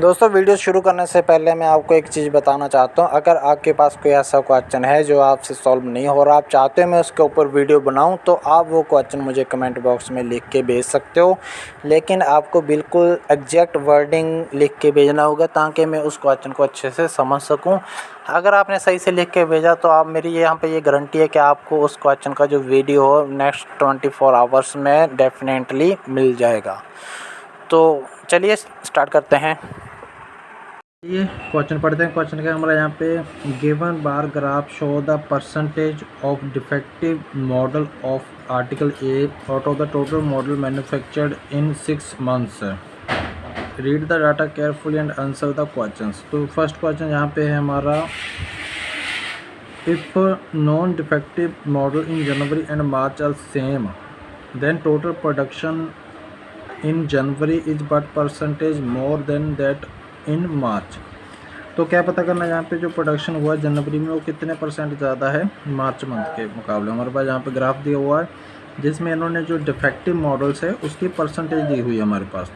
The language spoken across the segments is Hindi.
दोस्तों वीडियो शुरू करने से पहले मैं आपको एक चीज़ बताना चाहता हूँ। अगर आपके पास कोई ऐसा क्वेश्चन है जो आपसे सॉल्व नहीं हो रहा, आप चाहते हो मैं उसके ऊपर वीडियो बनाऊँ, तो आप वो क्वेश्चन मुझे कमेंट बॉक्स में लिख के भेज सकते हो। लेकिन आपको बिल्कुल एग्जैक्ट वर्डिंग लिख के भेजना होगा ताकि मैं उस क्वेश्चन को अच्छे से समझ सकूँ। अगर आपने सही से लिख के भेजा तो आप मेरी यहाँ पे ये गारंटी है कि आपको उस क्वेश्चन का जो वीडियो हो नेक्स्ट 24 आवर्स में डेफिनेटली मिल जाएगा। तो चलिए स्टार्ट करते हैं। ये क्वेश्चन पढ़ते हैं। क्वेश्चन का हमारा यहाँ पे given bar graph show the percentage of defective model of article A out of the total model manufactured in 6 months। Read the data carefully and answer the questions. तो फर्स्ट क्वेश्चन यहाँ पे है हमारा, if non defective model in January and March are same then total production in January is but percentage more than that in March. तो क्या पता करना है यहाँ पे जो प्रोडक्शन हुआ जनवरी में वो कितने परसेंट ज़्यादा है मार्च मंथ के मुकाबले। हमारे पास यहाँ पे ग्राफ दिया हुआ है जिसमें इन्होंने जो डिफेक्टिव मॉडल्स है उसकी परसेंटेज दी हुई है हमारे पास,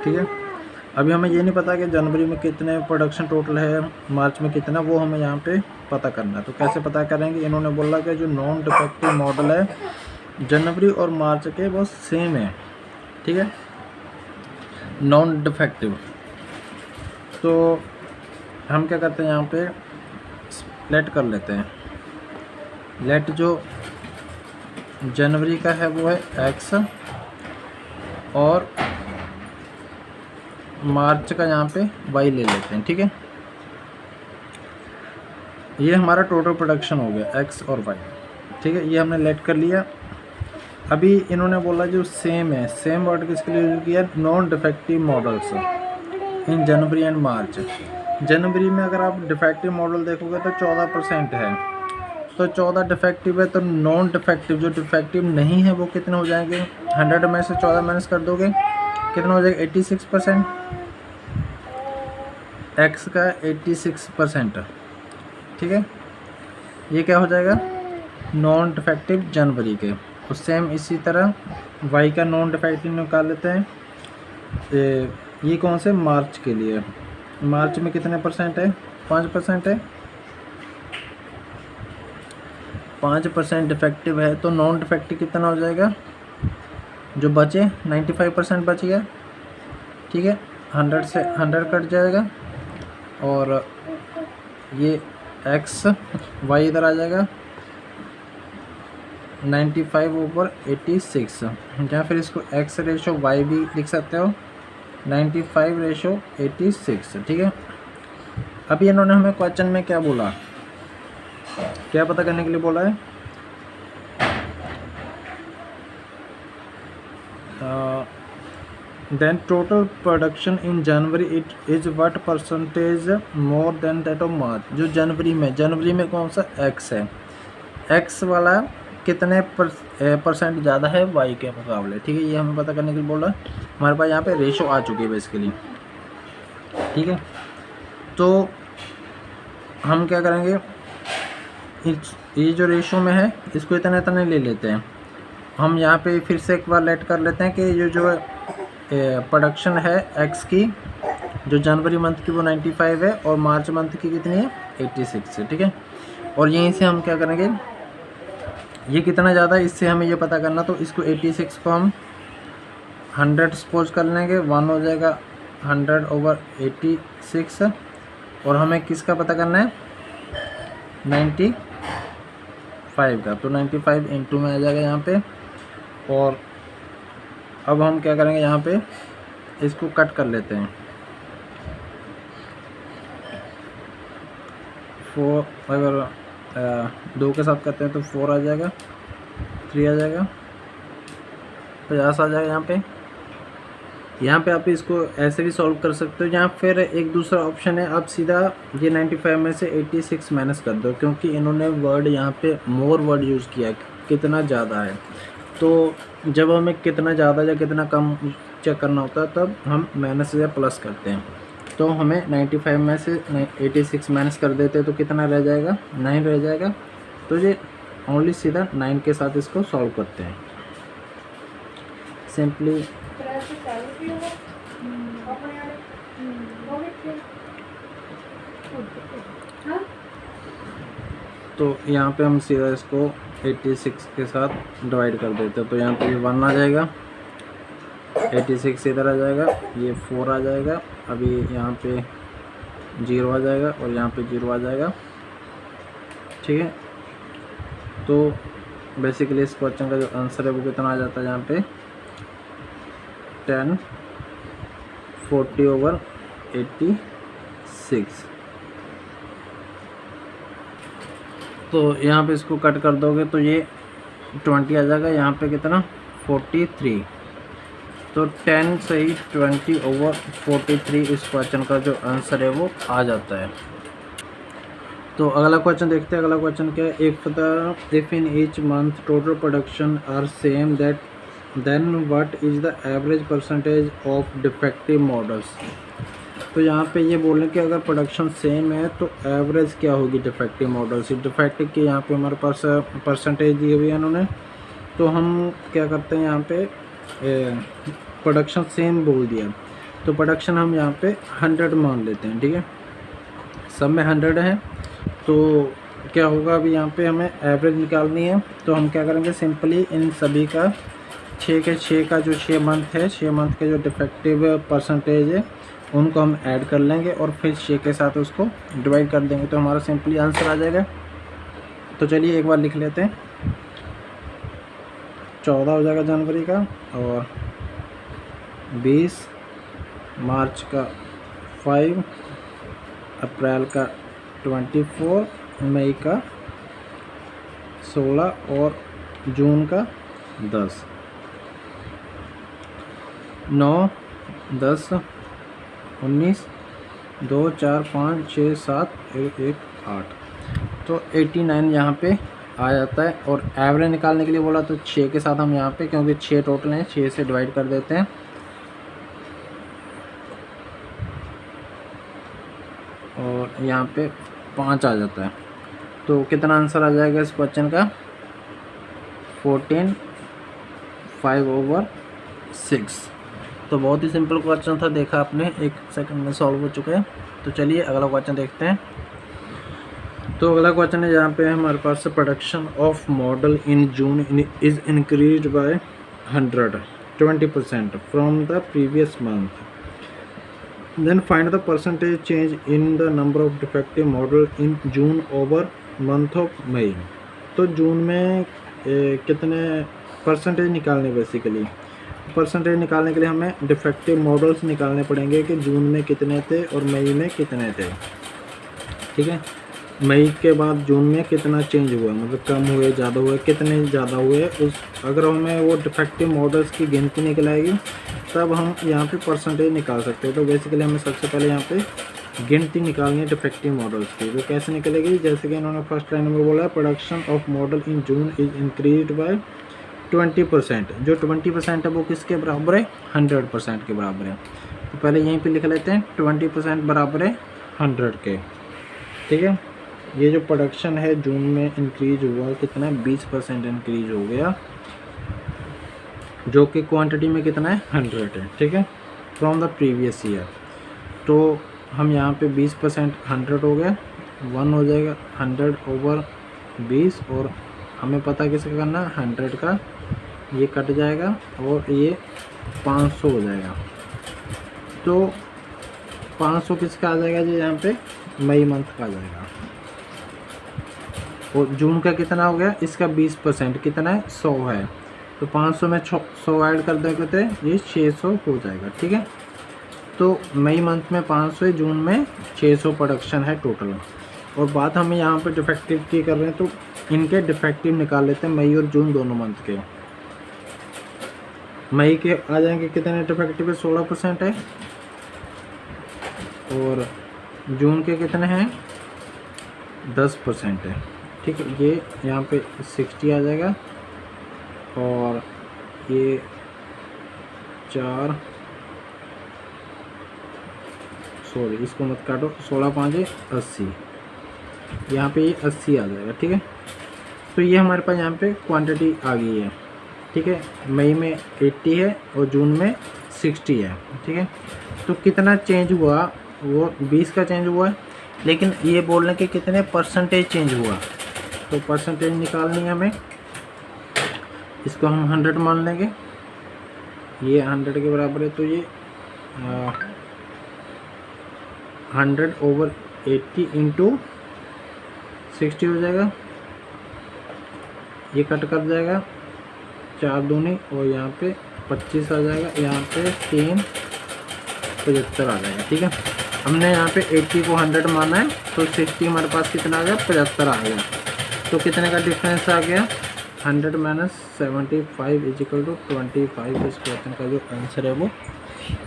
ठीक है। अभी हमें ये नहीं पता कि जनवरी में कितने प्रोडक्शन टोटल है, मार्च में कितना, वो हमें यहाँ पे पता करना है। तो कैसे पता करेंगे, इन्होंने बोला कि जो नॉन डिफेक्टिव मॉडल है जनवरी और मार्च के वो सेम है, ठीक है, नॉन डिफेक्टिव। तो हम क्या करते हैं यहाँ पे लेट कर लेते हैं। लेट जो जनवरी का है वो है x और मार्च का यहाँ पे y ले लेते हैं, ठीक है। ये हमारा टोटल प्रोडक्शन हो गया x और y, ठीक है, ये हमने लेट कर लिया। अभी इन्होंने बोला जो सेम है, सेम वर्ड किसके लिए यूज किया, non defective models in January and March. जनवरी में अगर आप डिफेक्टिव मॉडल देखोगे तो 14% है, तो 14 डिफेक्टिव है, तो नॉन डिफेक्टिव जो डिफेक्टिव नहीं है वो कितने हो जाएंगे, 100 में से 14 माइनस कर दोगे कितना हो जाएगा, 86%। एक्स का 86%, ठीक है, ये क्या हो जाएगा नॉन डिफेक्टिव जनवरी के। तो सेम इसी तरह वाई का नॉन डिफेक्टिव निकाल लेते हैं। ये कौन से, मार्च के लिए। मार्च में कितने परसेंट है, 5% है, 5% डिफेक्टिव है, तो नॉन डिफेक्टिव कितना हो जाएगा, जो बचे 95% बच गया, ठीक है। 100 से 100 कट जाएगा और ये एक्स वाई इधर आ जाएगा 95 ऊपर 86, या फिर इसको एक्स रेशो वाई भी लिख सकते हो, 95/86, ठीक है। अभी इन्होंने हमें क्वेश्चन में क्या बोला, क्या पता करने के लिए बोला है, then total production in January it is what percentage more than that of March. जो जनवरी में कौन सा एक्स है, एक्स वाला कितने परसेंट ज़्यादा है वाई के मुकाबले, ठीक है, ये हमें पता करने के लिए बोला। हमारे पास यहाँ पे रेशो आ चुकी है बेसिकली, ठीक है। तो हम क्या करेंगे, ये जो रेशो में है इसको इतना इतना ले लेते हैं। हम यहाँ पे फिर से एक बार लेट कर लेते हैं कि ये जो प्रोडक्शन है एक्स की, जो जनवरी मंथ की वो 95 है और मार्च मंथ की कितनी है 86 है, ठीक है। और यहीं से हम क्या करेंगे, ये कितना ज़्यादा है इससे हमें ये पता करना, तो इसको 86 को हम 100 सपोज कर लेंगे, 1 हो जाएगा 100/86, और हमें किसका पता करना है 95 का, तो 95 इंटू में आ जाएगा यहाँ पे। और अब हम क्या करेंगे, यहाँ पे इसको कट कर लेते हैं, 4 अगर 2 के साथ करते हैं तो 4 आ जाएगा, 3 आ जाएगा, 50 आ जाएगा। यहाँ पे आप इसको ऐसे भी सॉल्व कर सकते हो, या फिर एक दूसरा ऑप्शन है, आप सीधा ये 95 में से 86 माइनस कर दो, क्योंकि इन्होंने वर्ड यहाँ पे मोर वर्ड यूज़ किया है, कितना ज़्यादा है। तो जब हमें कितना ज़्यादा या कितना कम चेक करना होता है तब हम माइनस या प्लस करते हैं। तो हमें 95 में से 86 माइनस कर देते हैं तो कितना रह जाएगा, 9 रह जाएगा। तो ये ओनली सीधा 9 के साथ इसको सॉल्व करते हैं सिंपली। तो यहाँ पे हम सीधा इसको 86 के साथ डिवाइड कर देते हैं। तो यहाँ पे ये 1 आ जाएगा, 86 इधर आ जाएगा, ये 4 आ जाएगा, अभी यहाँ पे 0 आ जाएगा और यहाँ पे 0 आ जाएगा। ठीक है, तो बेसिकली इस क्वेश्चन का जो आंसर है वो कितना आ जाता है यहाँ पे 10/40/86। तो यहाँ पे इसको कट कर दोगे तो ये 20 आ जाएगा, यहाँ पे कितना 43। तो 10 से ही 20/43 इस क्वेश्चन का जो आंसर है वो आ जाता है। तो अगला क्वेश्चन देखते हैं। अगला क्वेश्चन क्या है, if in each month total production are same that then what is the average percentage of defective models. तो यहाँ पे ये बोल रहे हैं कि अगर प्रोडक्शन सेम है तो एवरेज क्या होगी डिफेक्टिव मॉडल्स की। डिफेक्टिव की यहाँ पे हमारे पास परसेंटेज दी हुई है उन्होंने, तो हम क्या करते हैं यहाँ पे प्रोडक्शन सेम बोल दिया तो प्रोडक्शन हम यहाँ पे 100 मान लेते हैं। ठीक है, सब में 100 है, तो क्या होगा अभी यहाँ पे हमें एवरेज निकालनी है। तो हम क्या करेंगे, सिंपली इन सभी का 6 का जो 6 मंथ है, 6 मंथ के जो डिफेक्टिव परसेंटेज है उनको हम ऐड कर लेंगे और फिर 6 के साथ उसको डिवाइड कर देंगे, तो हमारा सिंपली आंसर आ जाएगा। तो चलिए एक बार लिख लेते हैं। 14 हो जाएगा जनवरी का, और 20 मार्च का 5, अप्रैल का 24, मई का 16 और जून का 10। 9, 10, 19, 2, 4, 5, 6, 7, 1, 8। तो 89 यहाँ पे आ जाता है। और एवरेज निकालने के लिए बोला तो 6 के साथ हम यहाँ पे, क्योंकि 6 टोटल हैं, 6 से डिवाइड कर देते हैं और यहाँ पे 5 आ जाता है। तो कितना आंसर आ जाएगा इस क्वेश्चन का 14/5/6। तो बहुत ही सिंपल क्वेश्चन था, देखा आपने, 1 सेकंड में सॉल्व हो चुका है। तो चलिए अगला क्वेश्चन देखते हैं। तो अगला क्वेश्चन है, यहाँ पे हमारे पास production of model in June is increased by 120% from the previous month, then find the percentage change in the number of defective model in June over month of May. तो जून में कितने परसेंटेज निकालने, बेसिकली परसेंटेज निकालने के लिए हमें डिफेक्टिव मॉडल्स निकालने पड़ेंगे कि जून में कितने थे और मई में कितने थे। ठीक है, मई के बाद जून में कितना चेंज हुआ, मतलब कम हुए, ज़्यादा हुए, कितने ज़्यादा हुए, उस अगर हमें वो डिफेक्टिव मॉडल्स की गिनती निकल आएगी तब हम यहाँ पे परसेंटेज निकाल सकते हैं। तो बेसिकली हमें सबसे पहले यहाँ पे गिनती निकालनी है डिफेक्टिव मॉडल्स की। तो कैसे निकलेगी, जैसे कि इन्होंने फर्स्ट लाइन में बोला है, production of model in June is increase by 20%। जो 20% है वो किसके बराबर है, 100% के बराबर है। तो पहले यहीं पे लिख लेते हैं 20% बराबर है 100 के। ठीक है, ये जो प्रोडक्शन है जून में इंक्रीज हुआ कितना, 20% इंक्रीज हो गया, जो कि क्वांटिटी में कितना है 100 है। ठीक है, फ्रॉम द प्रीवियस ईयर। तो हम यहाँ पे 20% 100 हो गया, 1 हो जाएगा 100/20, और हमें पता किसका करना है 100 का, ये कट जाएगा और ये 500 हो जाएगा। तो 500 किसका आ जाएगा जी, यहाँ पे मई मंथ का आ जाएगा। और जून का कितना हो गया, इसका 20% कितना है 100 है, तो 500 में 100 ऐड कर देंगे तो ये 600 हो जाएगा। ठीक है, तो मई मंथ में 500 है, जून में 600 प्रोडक्शन है टोटल। और बात हमें यहाँ पे डिफेक्टिव की कर रहे हैं, तो इनके डिफेक्टिव निकाल लेते हैं, मई और जून दोनों मंथ के। मई के आ जाएंगे कितने डिफेक्टिव है, 16% है, और जून के कितने हैं 10% है। ठीक है, ये यहाँ पे 60 आ जाएगा, और ये 4, सॉरी इसको मत काटो, 16×5 = 80, यहाँ पे ये 80 आ जाएगा। ठीक है, तो ये हमारे पास यहाँ पे क्वांटिटी आ गई है। ठीक है, मई में 80 है और जून में 60 है। ठीक है, तो कितना चेंज हुआ, वो 20 का चेंज हुआ है, लेकिन ये बोल रहे हैं कि कितने परसेंटेज चेंज हुआ। तो परसेंटेज निकालनी है हमें, इसको हम 100 मान लेंगे, ये 100 के बराबर है, तो ये 100/80 इंटू 60 हो जाएगा, ये कट कर जाएगा, 4 दूनी और यहाँ पे 25 आ जाएगा, यहाँ पे 3 75 आ जाएगा। ठीक है, हमने यहाँ पे 80 को 100 माना है, तो 60 हमारे पास कितना आ गया, 75 आ गया। तो कितने का डिफरेंस आ गया, 100 - 75 = 25। इस क्वेश्चन का जो आंसर है वो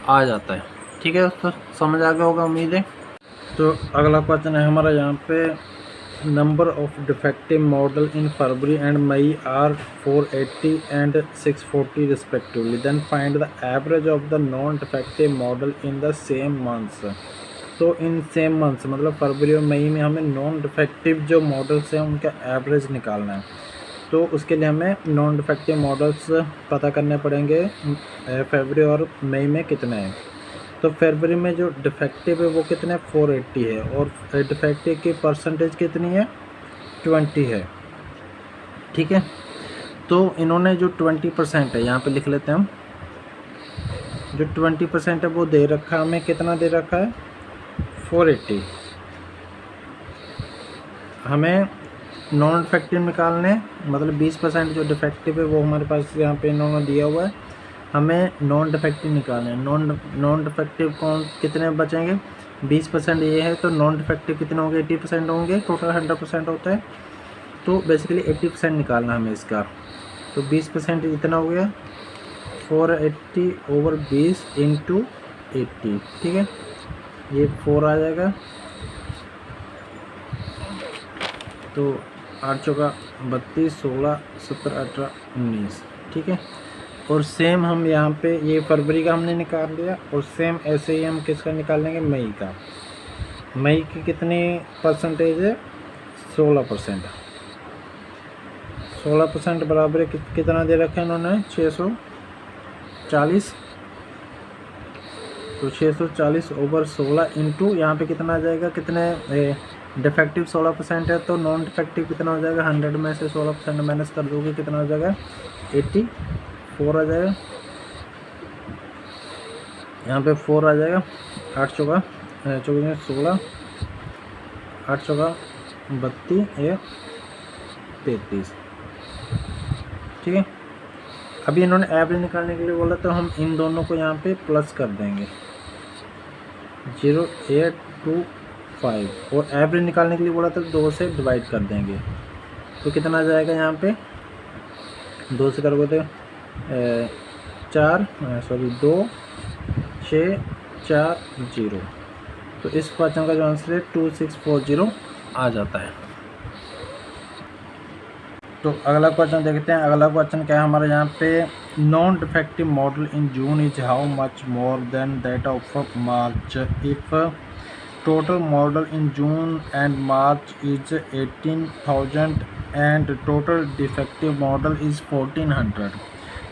आ जाता है। ठीक है दोस्तों, समझ आ गया होगा उम्मीद है। तो अगला क्वेश्चन है हमारा यहाँ पे, number of defective model in February and May are 480 and 640 respectively, then find the average of the non defective model in the same months. तो इन सेम मंथ्स मतलब फरवरी और मई में हमें नॉन डिफेक्टिव जो मॉडल्स हैं उनका एवरेज निकालना है। तो उसके लिए हमें नॉन डिफेक्टिव मॉडल्स पता करने पड़ेंगे फरवरी और मई में कितने हैं। तो फरवरी में जो डिफेक्टिव है वो कितने 480 है, और डिफेक्टिव की परसेंटेज कितनी है 20 है। ठीक है, तो इन्होंने जो 20% है यहाँ पे लिख लेते हैं हम, जो 20% है वो दे रखा है हमें, कितना दे रखा है 480। हमें नॉन डिफेक्टिव निकालने, मतलब 20% जो डिफेक्टिव है वो हमारे पास यहाँ पे इन्होंने दिया हुआ है, हमें नॉन डिफेक्टिव निकालना है। नॉन डिफेक्टिव कौन कितने बचेंगे, 20% ये है, तो नॉन डिफेक्टिव कितने होंगे 80% होंगे, टोटल 100% होता है, तो बेसिकली 80% निकालना है हमें इसका। तो 20% इतना हो गया 480/20 × 80। ठीक है, ये 4 आ जाएगा, तो 8 चौका 32, 16, 17, 18, 19। ठीक है, और सेम हम यहाँ पे ये फरवरी का हमने निकाल लिया, और सेम ऐसे ही हम किसका निकालेंगे मई का। मई की कितनी परसेंटेज है 16%। 16% बराबर है कितना दे रखा है इन्होंने 640। तो 640/16 इंटू यहाँ पे कितना आ जाएगा, कितने डिफेक्टिव 16% है, तो नॉन डिफेक्टिव कितना हो जाएगा, 100 में से 16% माइनस कर दोगे कितना हो जाएगा 84 आ जाएगा, यहाँ पे 4 आ जाएगा, 8 चौका 16, 8 चौका 32, ये 33। ठीक है, अभी इन्होंने एवरेज निकालने के लिए बोला, तो हम इन दोनों को यहाँ पे प्लस कर देंगे 0825, और एवरेज निकालने के लिए बोला तो 2 से डिवाइड कर देंगे, तो कितना आ जाएगा यहाँ पे 2 से करोगे तो 26440। तो इस क्वेश्चन का जो आंसर है 2640 आ जाता है। तो अगला क्वेश्चन देखते हैं। अगला क्वेश्चन क्या है हमारे यहाँ पे, non defective model in June is how much more than that of March if total model in June and March is 18,000 and total defective model is 1400।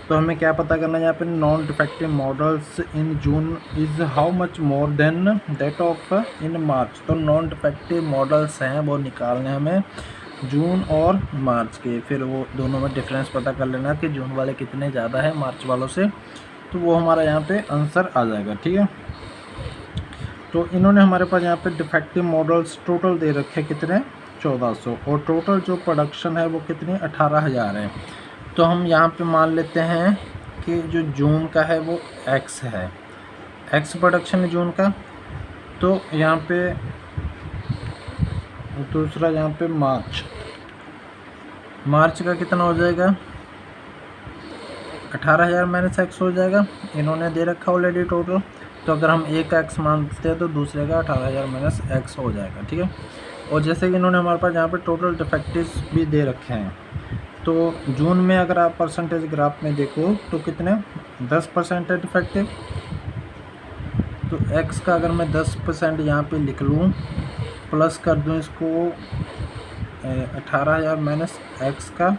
तो हमें क्या पता करना है यहाँ पे, non defective models in June is how much more than that of in March. तो नॉन डिफेक्टिव मॉडल्स हैं वो निकालने हमें जून और मार्च के, फिर वो दोनों में डिफरेंस पता कर लेना कि जून वाले कितने ज़्यादा है मार्च वालों से, तो वो हमारा यहाँ पे आंसर आ जाएगा। ठीक है, तो इन्होंने हमारे पास यहाँ पे डिफेक्टिव मॉडल्स टोटल दे रखे कितने 1400, और टोटल जो प्रोडक्शन है वो कितनी 18,000 है। तो हम यहाँ पे मान लेते हैं कि जो जून का है वो x है, x प्रोडक्शन है जून का। तो यहाँ पे दूसरा यहाँ पे मार्च का कितना हो जाएगा 18,000 माइनस x हो जाएगा, इन्होंने दे रखा ऑलरेडी टोटल। तो अगर हम एक का x मानते हैं तो दूसरे का 18,000 माइनस x हो जाएगा। ठीक है, और जैसे कि इन्होंने हमारे पास यहाँ पे टोटल डिफेक्टिव्स भी दे रखे हैं, तो जून में अगर आप परसेंटेज ग्राफ में देखो तो कितने 10% है डिफेक्टिव। तो x का अगर मैं 10% यहाँ पे लिख लूँ, प्लस कर दूँ इसको 18,000 माइनस x का,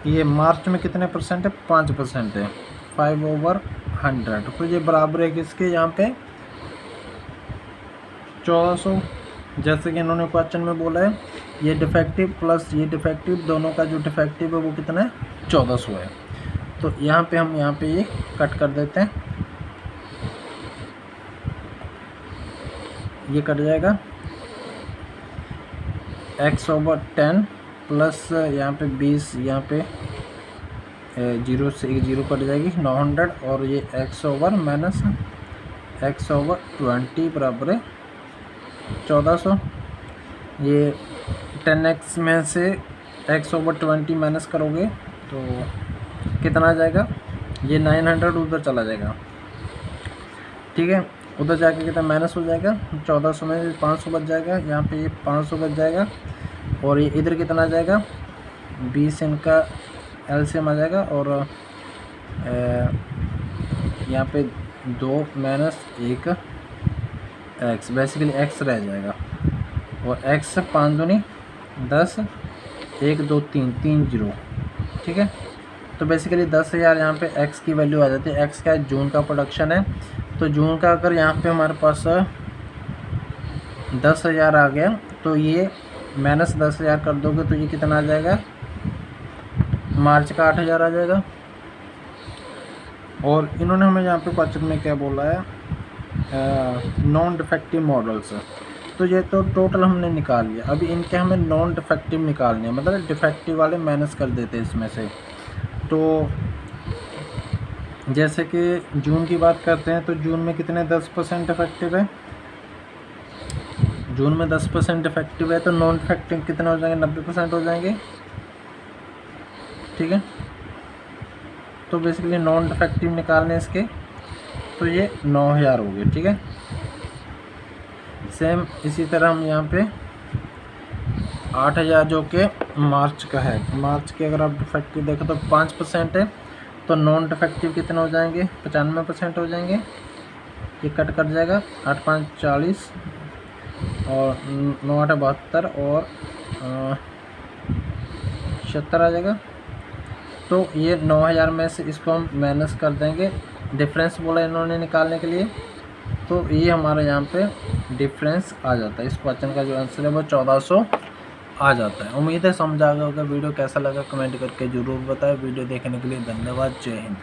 ये मार्च में कितने परसेंट है 5% है, 5/100। तो ये बराबर है किसके यहाँ पे 1400, जैसे कि इन्होंने क्वेश्चन में बोला है ये डिफेक्टिव प्लस ये डिफेक्टिव, दोनों का जो डिफेक्टिव है वो कितना है 1400 है। तो यहाँ पे हम यहाँ पे ये कट कर देते हैं, ये कट जाएगा x/10 प्लस यहाँ पे 20, यहाँ पे 0 से 1 0 कट जाएगी 900, और ये x/ माइनस x/20 बराबर है 1400। ये 10x में से x/20 माइनस करोगे तो कितना आ जाएगा, ये 900 उधर चला जाएगा, ठीक है। उधर जाके कितना माइनस हो जाएगा, 1400 में 500 बच जाएगा, यहाँ पे ये 500 बच जाएगा, और ये इधर कितना आ जाएगा 20 इनका एलसीएम आ जाएगा, और यहाँ पे 2 माइनस 1 x, बेसिकली x रह जाएगा, और x 5 दूनी 10, 1 2 3 3 0, ठीक है। तो बेसिकली 10,000 यहाँ पे x की वैल्यू आ जाती है। x का जून का प्रोडक्शन है, तो जून का अगर यहाँ पे हमारे पास 10,000 आ गया तो ये माइनस 10,000 कर दोगे तो ये कितना आ जाएगा, मार्च का 8,000 आ जाएगा। और इन्होंने हमें यहाँ पे क्वेश्चन में क्या बोला है, नॉन डिफेक्टिव मॉडल्स, तो ये तो टोटल हमने निकाल लिया। अभी इनके हमें नॉन डिफेक्टिव निकालने हैं, मतलब डिफेक्टिव वाले माइनस कर देते हैं इसमें से। तो जैसे कि जून की बात करते हैं तो जून में कितने 10% इफेक्टिव है, जून में 10% इफेक्टिव है, तो नॉन इफेक्टिव कितने हो जाएंगे, 90% हो जाएंगे, ठीक है। तो बेसिकली नॉन इफेक्टिव निकालने इसके, तो ये 9,000 हो गए, ठीक है। सेम इसी तरह हम यहाँ पे 8,000 जो कि मार्च का है, मार्च के अगर आप डिफेक्टिव देखें तो 5% है, तो नॉन डिफेक्टिव कितने हो जाएंगे, 95% हो जाएंगे। ये कट कर जाएगा, 8 5 40 और 9 8 72 और 76 आ जाएगा। तो ये 9,000 में से इसको हम माइनस कर देंगे, डिफरेंस बोला इन्होंने निकालने के लिए, तो ये हमारे यहाँ पे डिफरेंस आ जाता है। इस क्वेश्चन का जो आंसर है वो 1400 आ जाता है। उम्मीद है समझ आ गया होगा। वीडियो कैसा लगा कमेंट करके ज़रूर बताएं। वीडियो देखने के लिए धन्यवाद। जय हिंद।